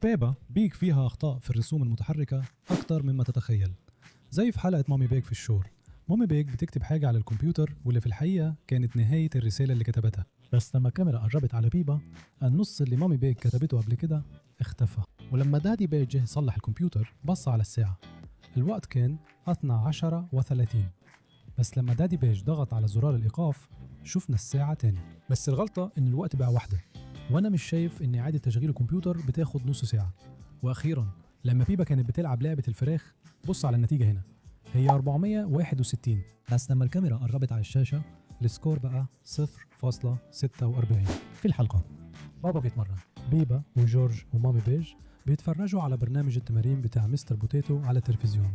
بيبا بيج فيها أخطاء في الرسوم المتحركة أكتر مما تتخيل، زي في حلقة مامي بيج في الشور. مامي بيج بتكتب حاجة على الكمبيوتر واللي في الحقيقة كانت نهاية الرسالة اللي كتبتها، بس لما الكاميرا قربت على بيبا النص اللي مامي بيج كتبته قبل كده اختفى. ولما دادي بيج جه يصلح الكمبيوتر بص على الساعة، الوقت كان 12:30، بس لما دادي بيج ضغط على زرار الإيقاف شفنا الساعة تاني. بس الغلطة إن الوقت بقى واحدة، وأنا مش شايف إن إعادة تشغيل الكمبيوتر بتاخد نص ساعة. وأخيراً لما بيبا كانت بتلعب لعبة الفراخ بص على النتيجة هنا، هي 461، بس لما الكاميرا قربت على الشاشة السكور بقى 0.46. في الحلقة بابا بيتمرن، بيبا وجورج ومامي بيج بيتفرجوا على برنامج التمارين بتاع مستر بوتيتو على التلفزيون.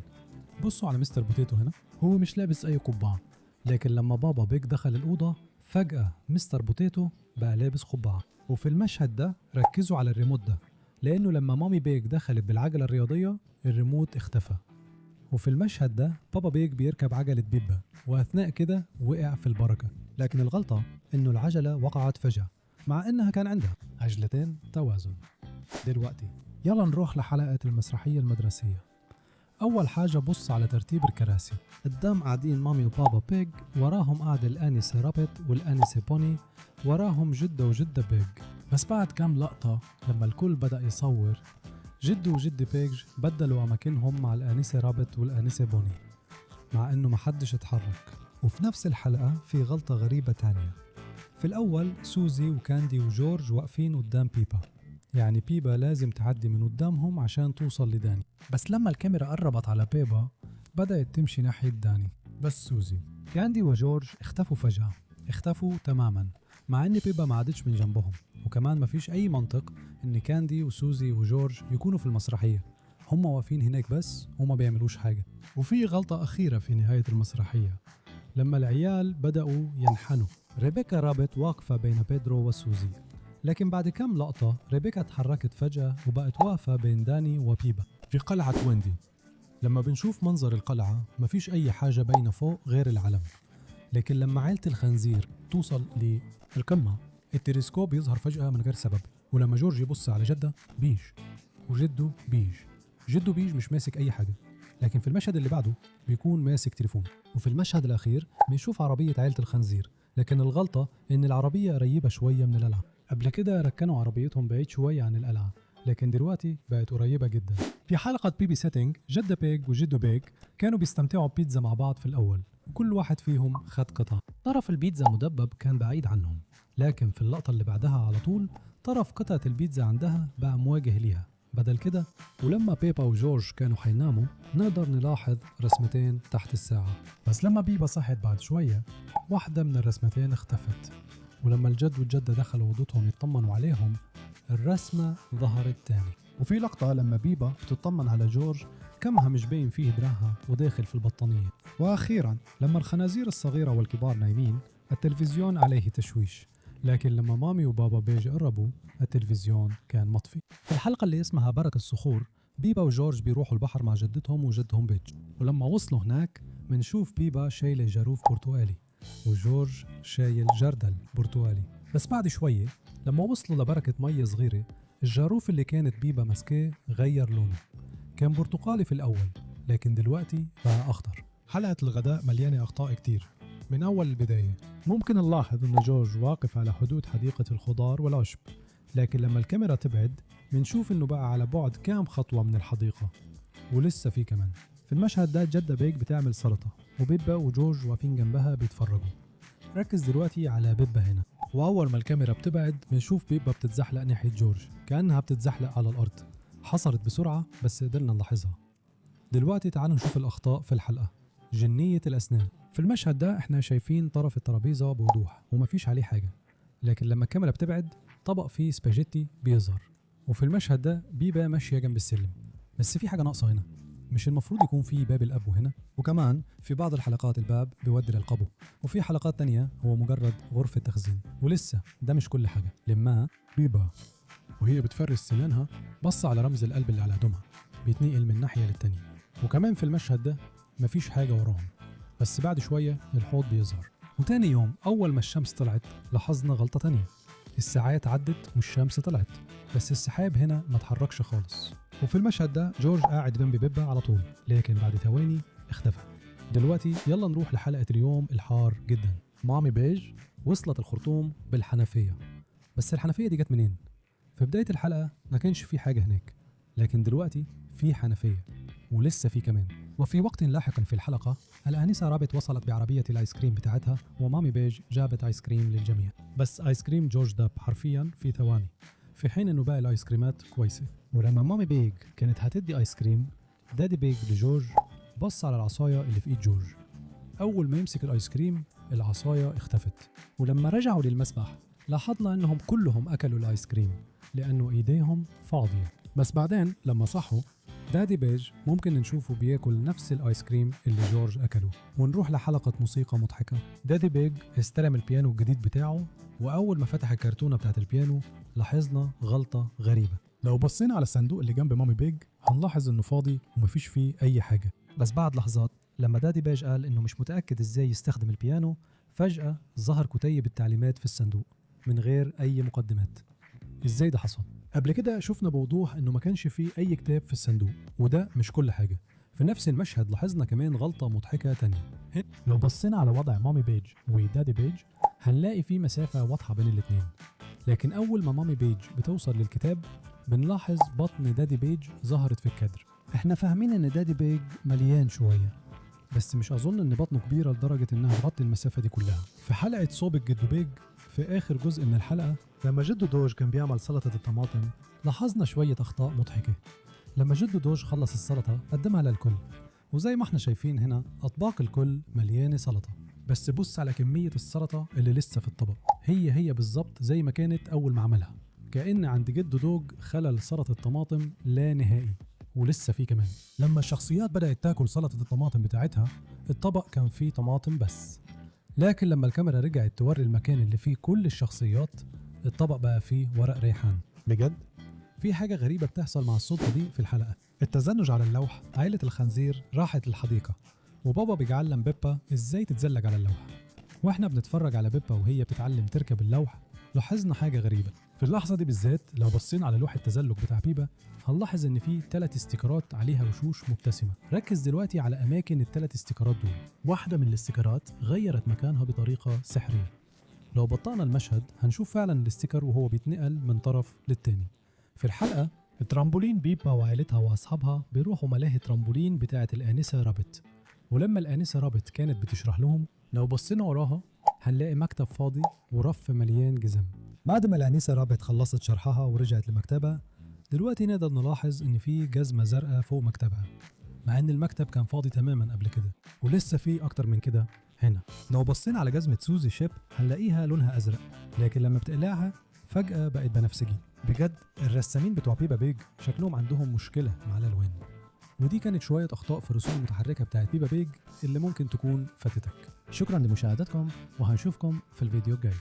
بصوا على مستر بوتيتو هنا، هو مش لابس أي قبعة، لكن لما بابا بيج دخل الأوضة فجأة مستر بوتيتو بقى لابس قبعة. وفي المشهد ده ركزوا على الريموت ده، لأنه لما مامي بيج دخلت بالعجلة الرياضية الريموت اختفى. وفي المشهد ده بابا بيج بيركب عجلة بيبا، وأثناء كده وقع في البركة، لكن الغلطة إنه العجلة وقعت فجأة مع إنها كان عندها عجلتين توازن. دلوقتي يلا نروح لحلقة المسرحية المدرسية. أول حاجة بص على ترتيب الكراسي، قدام قاعدين مامي وبابا بيج، وراهم قاعد الآنسة رابت والآنسة بوني، وراهم جدة وجدة بيج. بس بعد كام لقطة لما الكل بدأ يصور جدو وجدة بيج بدلوا أماكنهم مع الآنسة رابت والآنسة بوني، مع إنه محدش اتحرك. وفي نفس الحلقة في غلطة غريبة تانية. في الأول سوزي وكاندي وجورج واقفين قدام بيبا، يعني بيبا لازم تعدي من قدامهم عشان توصل لداني، بس لما الكاميرا قربت على بيبا بدأت تمشي ناحية داني. بس سوزي، كاندي وجورج اختفوا فجأة، اختفوا تماما، مع ان بيبا ما عادتش من جنبهم. وكمان ما فيش اي منطق ان كاندي وسوزي وجورج يكونوا في المسرحية، هم واقفين هناك بس وما بيعملوش حاجة. وفي غلطة أخيرة في نهاية المسرحية، لما العيال بدأوا ينحنوا ريبيكا رابت واقفة بين بيدرو وسوزي، لكن بعد كم لقطة ريبيكا اتحركت فجأة وبقت واقفة بين داني وبيبا في قلعة ويندي. لما بنشوف منظر القلعة مفيش أي حاجة باينة فوق غير العلم، لكن لما عيلة الخنزير توصل للقمة التلسكوب يظهر فجأة من غير سبب. ولما جورج يبص على جدة بيج وجده بيج، جده بيج مش ماسك أي حاجة، لكن في المشهد اللي بعده بيكون ماسك تليفون. وفي المشهد الأخير بنشوف عربية عيلة الخنزير، لكن الغلطة إن العربية قريبة شوية من القلعة. قبل كده ركنوا عربيتهم بعيد شوية عن القلعة، لكن دلوقتي بقت قريبة جدا. في حلقة بيبي سيتنج جدة بيج وجدو بيج كانوا بيستمتعوا ببيتزا مع بعض في الأول، وكل واحد فيهم خد قطعة. طرف البيتزا مدبب كان بعيد عنهم، لكن في اللقطة اللي بعدها على طول طرف قطعة البيتزا عندها بقى مواجه ليها بدل كده. ولما بيبا وجورج كانوا حيناموا نقدر نلاحظ رسمتين تحت الساعة، بس لما بيبا صحت بعد شوية واحدة من الرسمتين اختفت. ولما الجد والجدة دخلوا اوضتهم يطمنوا عليهم الرسمة ظهرت تاني. وفي لقطة لما بيبا بتطمن على جورج كمها مش باين فيه دراعها وداخل في البطانية. وأخيرا لما الخنازير الصغيرة والكبار نايمين التلفزيون عليه تشويش، لكن لما مامي وبابا بيج قربوا التلفزيون كان مطفي. في الحلقة اللي اسمها بركة الصخور بيبا وجورج بيروحوا البحر مع جدتهم وجدهم بيج، ولما وصلوا هناك منشوف بيبا شايل جاروف برتقالي وجورج شايل جردل برتقالي. بس بعد شوية لما وصلوا لبركة مية صغيرة الجاروف اللي كانت بيبا مسكاه غير لونه، كان برتقالي في الأول لكن دلوقتي بقى أخضر. حلقة الغداء مليانة أخطاء كتير. من أول البداية ممكن نلاحظ أن جورج واقف على حدود حديقة الخضار والعشب، لكن لما الكاميرا تبعد منشوف أنه بقى على بعد كام خطوة من الحديقة، ولسه في كمان. في المشهد ده جدة بيج بتعمل سلطة وبيبا وجورج واقفين جنبها بيتفرجوا. ركز دلوقتي على بيبا هنا، وأول ما الكاميرا بتبعد بنشوف بيبا بتتزحلق ناحية جورج كأنها بتتزحلق على الأرض، حصلت بسرعة بس قدرنا نلاحظها. دلوقتي تعالوا نشوف الأخطاء في الحلقة. جنية الأسنان، في المشهد ده احنا شايفين طرف الترابيزة بوضوح ومفيش عليه حاجة، لكن لما الكاميرا بتبعد طبق فيه سباجيتي بيظهر. وفي المشهد ده بيبا ماشية جنب السلم، بس في حاجة ناقصة هنا، مش المفروض يكون في باب الأب هنا؟ وكمان في بعض الحلقات الباب بيودي للقبو، وفي حلقات تانية هو مجرد غرفة تخزين. ولسه ده مش كل حاجة، لما بيبا وهي بتفرش سنانها بص على رمز القلب اللي على هدومها بيتنقل من ناحية للتانية. وكمان في المشهد ده مفيش حاجة وراهم، بس بعد شوية الحوض بيظهر. وتاني يوم أول ما الشمس طلعت لاحظنا غلطة تانية، الساعات عدت والشمس طلعت، بس السحاب هنا ما اتحركش خالص. وفي المشهد ده جورج قاعد جنب بيبا على طول، لكن بعد ثواني اختفى. دلوقتي يلا نروح لحلقة اليوم الحار جدا. مامي بيج وصلت الخرطوم بالحنفية، بس الحنفية دي جت منين؟ في بداية الحلقة ما كانش في حاجة هناك، لكن دلوقتي في حنفية ولسه في كمان. وفي وقت لاحق في الحلقة الآنسة رابت وصلت بعربية الآيس كريم بتاعتها، ومامي بيج جابت آيس كريم للجميع. بس آيس كريم جورج داب حرفيا في ثواني، في حين انه باقي الآيس كريمات كويسة. ولما مامي بيج كانت هتدي آيس كريم، دادي بيج لجورج بص على العصاية اللي في ايد جورج. أول ما يمسك الآيس كريم العصاية اختفت. ولما رجعوا للمسبح لاحظنا انهم كلهم اكلوا الآيس كريم لأنه ايديهم فاضية. بس بعدين لما صحوا دادي بيج ممكن نشوفه بياكل نفس الآيس كريم اللي جورج أكله. ونروح لحلقة موسيقى مضحكة. دادي بيج استلم البيانو الجديد بتاعه، وأول ما فتح الكرتونة بتاعت البيانو لاحظنا غلطة غريبة. لو بصينا على الصندوق اللي جنب مامي بيج هنلاحظ إنه فاضي ومفيش فيه أي حاجة. بس بعد لحظات لما دادي بيج قال إنه مش متأكد إزاي يستخدم البيانو، فجأة ظهر كتيب التعليمات في الصندوق من غير أي مقدمات. إزاي ده حصل؟ قبل كده شفنا بوضوح انه ما كانش فيه اي كتاب في الصندوق، وده مش كل حاجة. في نفس المشهد لاحظنا كمان غلطة مضحكة تانية. لو بصينا على وضع مامي بيج ودادي بيج هنلاقي فيه مسافة واضحة بين الاتنين، لكن اول ما مامي بيج بتوصل للكتاب بنلاحظ بطن دادي بيج ظهرت في الكادر. احنا فاهمين ان دادي بيج مليان شوية، بس مش اظن ان بطنه كبيرة لدرجة انها تغطي المسافة دي كلها. في حلقة صوب الجدو بيج في آخر جزء من الحلقة لما جدو دوج كان بيعمل سلطة الطماطم لاحظنا شوية أخطاء مضحكة. لما جدو دوج خلص السلطة قدمها للكل، وزي ما احنا شايفين هنا أطباق الكل مليانة سلطة، بس بص على كمية السلطة اللي لسه في الطبق، هي بالظبط زي ما كانت أول ما عملها. كأن عند جدو دوج خلل سلطة الطماطم لا نهائي، ولسه في كمان. لما الشخصيات بدأت تاكل سلطة الطماطم بتاعتها الطبق كان فيه طماطم بس، لكن لما الكاميرا رجعت توري المكان اللي فيه كل الشخصيات الطبق بقى فيه ورق ريحان. بجد؟ في حاجة غريبة بتحصل مع الصدفة دي في الحلقة. التزنج على اللوح، عائلة الخنزير راحت للحديقة وبابا بيعلم بيبا ازاي تتزلج على اللوح، واحنا بنتفرج على بيبا وهي بتتعلم تركب اللوح لاحظنا حاجة غريبة. في اللحظة دي بالذات لو بصينا على لوح التزلج بتاع بيبا هنلاحظ ان في 3 استيكرات عليها وشوش مبتسمة. ركز دلوقتي على اماكن ال3 استيكرات دول، واحدة من الاستيكرات غيرت مكانها بطريقة سحرية. لو بطأنا المشهد هنشوف فعلا الاستيكر وهو بيتنقل من طرف للتاني. في الحلقة الترامبولين بيبا وعائلتها واصحابها بيروحوا ملاهي ترامبولين بتاعة الآنسة رابت، ولما الآنسة رابت كانت بتشرح لهم لو بصينا وراها هنلاقي مكتب فاضي ورف مليان جزم. بعد ما الآنسة رابت خلصت شرحها ورجعت لمكتبها دلوقتي نقدر نلاحظ ان في جزمة زرقاء فوق مكتبها، مع ان المكتب كان فاضي تماما قبل كده، ولسه في اكتر من كده هنا. لو بصينا على جزمة سوزي شيب هنلاقيها لونها ازرق، لكن لما بتقلعها فجأة بقت بنفسجي. بجد الرسامين بتوع بيبا بيج شكلهم عندهم مشكلة مع الالوان. ودي كانت شوية اخطاء في الرسوم المتحركة بتاعت بيبا بيج اللي ممكن تكون فاتتك. شكرا لمشاهدتكم وهنشوفكم في الفيديو الجاي.